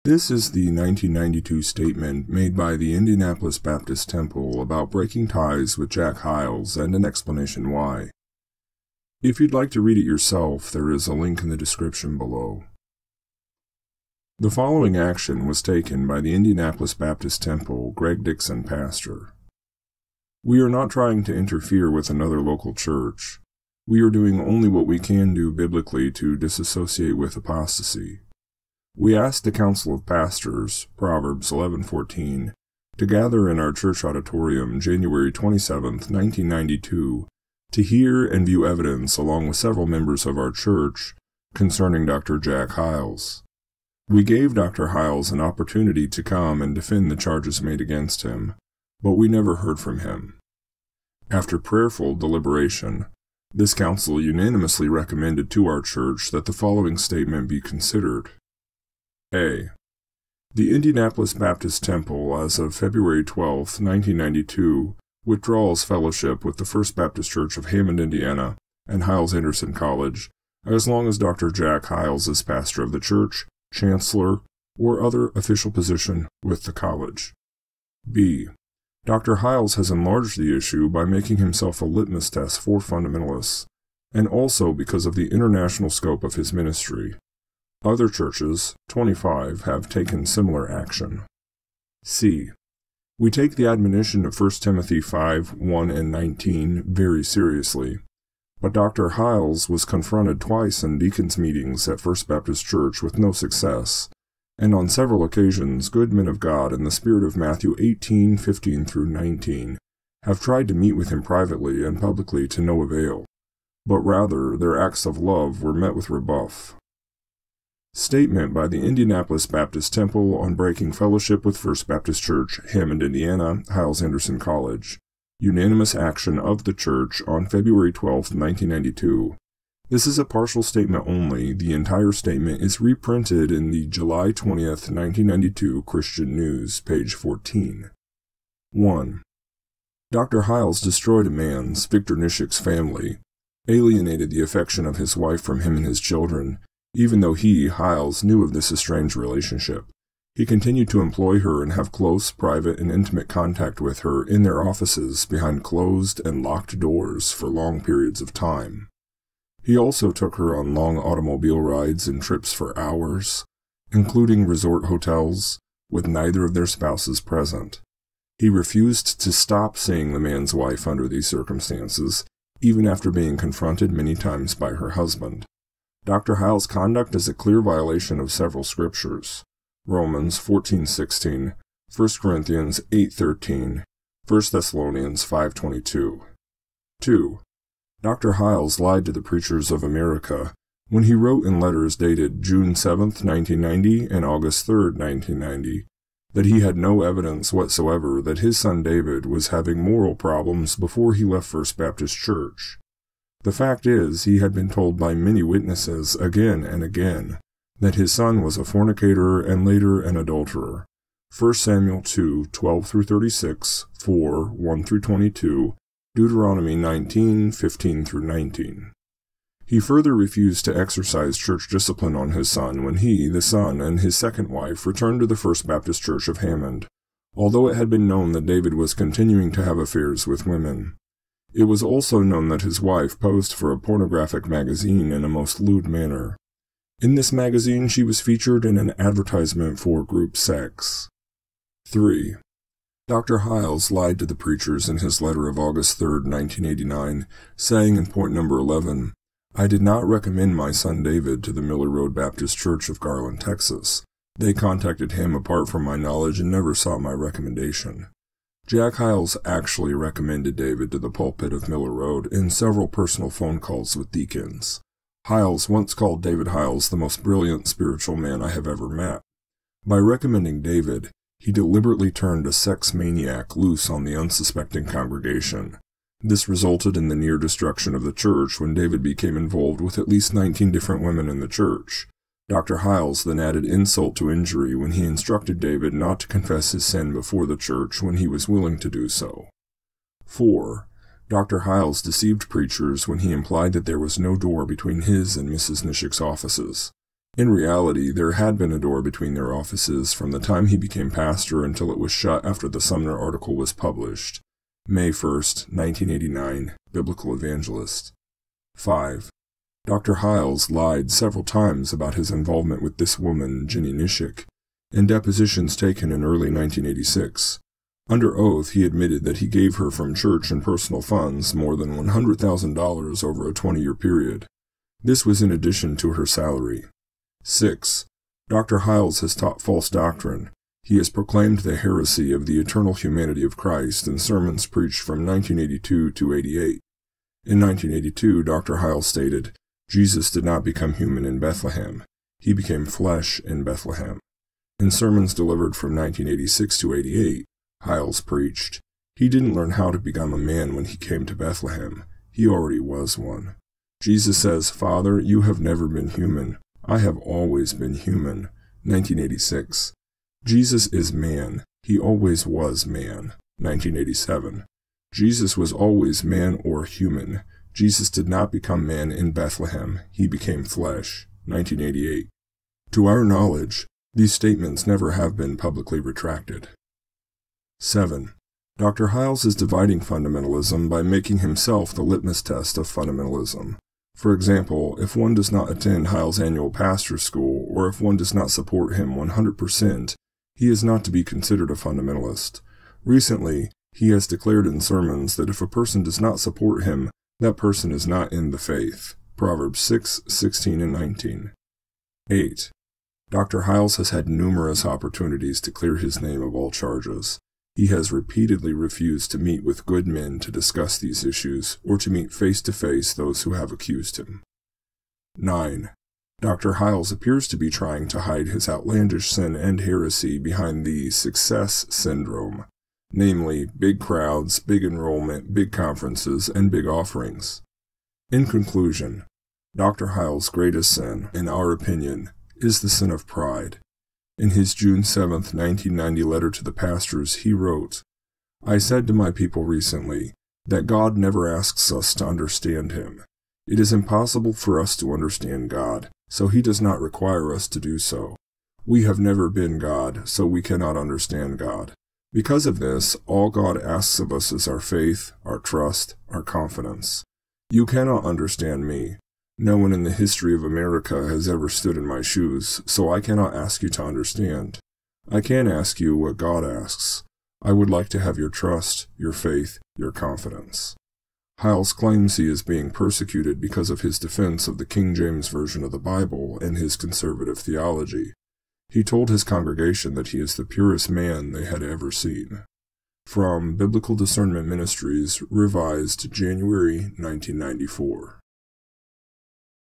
This is the 1992 statement made by the Indianapolis Baptist Temple about breaking ties with Jack Hyles and an explanation why. If you'd like to read it yourself, there is a link in the description below. The following action was taken by the Indianapolis Baptist Temple, Dixon pastor. We are not trying to interfere with another local church. We are doing only what we can do biblically to disassociate with apostasy. We asked the Council of Pastors, Proverbs 11:14, to gather in our church auditorium January 27, 1992, to hear and view evidence along with several members of our church concerning Dr. Jack Hyles. We gave Dr. Hyles an opportunity to come and defend the charges made against him, but we never heard from him. After prayerful deliberation, this council unanimously recommended to our church that the following statement be considered. A. The Indianapolis Baptist Temple, as of February 12, 1992, withdraws fellowship with the First Baptist Church of Hammond, Indiana, and Hyles-Anderson College, as long as Dr. Jack Hyles is pastor of the church, chancellor, or other official position with the college. B. Dr. Hyles has enlarged the issue by making himself a litmus test for fundamentalists, and also because of the international scope of his ministry. Other churches, 25, have taken similar action. C. We take the admonition of 1 Timothy 5:1 and 19 very seriously, but Dr. Hyles was confronted twice in deacons' meetings at First Baptist Church with no success, and on several occasions good men of God in the spirit of Matthew 18:15 through 19 have tried to meet with him privately and publicly to no avail, but rather their acts of love were met with rebuff. Statement by the Indianapolis Baptist Temple on breaking fellowship with First Baptist Church, Hammond, Indiana, Hyles-Anderson College. Unanimous action of the church on February 12, 1992. This is a partial statement only. The entire statement is reprinted in the July 20, 1992 Christian News, page 14. 1. Dr. Hyles destroyed a man's, Victor Nischik's, family, alienated the affection of his wife from him and his children. Even though he, Hyles, knew of this estranged relationship, he continued to employ her and have close, private, and intimate contact with her in their offices behind closed and locked doors for long periods of time. He also took her on long automobile rides and trips for hours, including resort hotels, with neither of their spouses present. He refused to stop seeing the man's wife under these circumstances, even after being confronted many times by her husband. Dr. Hyles' conduct is a clear violation of several scriptures. Romans 14:16, 1 Corinthians 8:13, 1 Thessalonians 5:22. 2. Dr. Hyles lied to the preachers of America when he wrote in letters dated June 7, 1990 and August 3, 1990, that he had no evidence whatsoever that his son David was having moral problems before he left First Baptist Church. The fact is, he had been told by many witnesses again and again that his son was a fornicator and later an adulterer. 1 Samuel 2:12 through 36, 4:1 through 22, Deuteronomy 19:15 through 19. He further refused to exercise church discipline on his son when he, the son, and his second wife returned to the First Baptist Church of Hammond, although it had been known that David was continuing to have affairs with women. It was also known that his wife posed for a pornographic magazine in a most lewd manner. In this magazine, she was featured in an advertisement for group sex. 3. Dr. Hyles lied to the preachers in his letter of August 3, 1989, saying in point number 11, "I did not recommend my son David to the Miller Road Baptist Church of Garland, Texas. They contacted him apart from my knowledge and never sought my recommendation." Jack Hyles actually recommended David to the pulpit of Miller Road in several personal phone calls with deacons. Hyles once called David Hyles the most brilliant spiritual man I have ever met. By recommending David, he deliberately turned a sex maniac loose on the unsuspecting congregation. This resulted in the near destruction of the church when David became involved with at least 19 different women in the church. Dr. Hyles then added insult to injury when he instructed David not to confess his sin before the church when he was willing to do so. 4. Dr. Hyles deceived preachers when he implied that there was no door between his and Mrs. Nischik's offices. In reality, there had been a door between their offices from the time he became pastor until it was shut after the Sumner article was published. May 1st, 1989, Biblical Evangelist. 5. Dr. Hyles lied several times about his involvement with this woman, Jennie Nischik, in depositions taken in early 1986. Under oath, he admitted that he gave her from church and personal funds more than $100,000 over a 20-year period. This was in addition to her salary. 6. Dr. Hyles has taught false doctrine. He has proclaimed the heresy of the eternal humanity of Christ in sermons preached from 1982 to 88. In 1982, Dr. Hyles stated, Jesus did not become human in Bethlehem. He became flesh in Bethlehem. In sermons delivered from 1986 to 88, Hyles preached, he didn't learn how to become a man when he came to Bethlehem. He already was one. Jesus says, Father, you have never been human. I have always been human. 1986. Jesus is man. He always was man. 1987. Jesus was always man or human. Jesus did not become man in Bethlehem. He became flesh. 1988. To our knowledge, these statements never have been publicly retracted. 7. Dr. Hyles is dividing fundamentalism by making himself the litmus test of fundamentalism. For example, if one does not attend Hyles' annual pastor's school, or if one does not support him 100%, he is not to be considered a fundamentalist. Recently, he has declared in sermons that if a person does not support him, that person is not in the faith. Proverbs 6:16 and 19. 8. Dr. Hyles has had numerous opportunities to clear his name of all charges. He has repeatedly refused to meet with good men to discuss these issues or to meet face-to-face those who have accused him. 9. Dr. Hyles appears to be trying to hide his outlandish sin and heresy behind the success syndrome, namely big crowds, big enrollment, big conferences, and big offerings. In conclusion, Dr. Hyles' greatest sin, in our opinion, is the sin of pride. In his June 7, 1990 letter to the pastors, he wrote, I said to my people recently that God never asks us to understand him. It is impossible for us to understand God, so he does not require us to do so. We have never been God, so we cannot understand God. Because of this, all God asks of us is our faith, our trust, our confidence. You cannot understand me. No one in the history of America has ever stood in my shoes, so I cannot ask you to understand. I can ask you what God asks. I would like to have your trust, your faith, your confidence. Hyles claims he is being persecuted because of his defense of the King James Version of the Bible and his conservative theology. He told his congregation that he is the purest man they had ever seen. From Biblical Discernment Ministries, revised January 1994.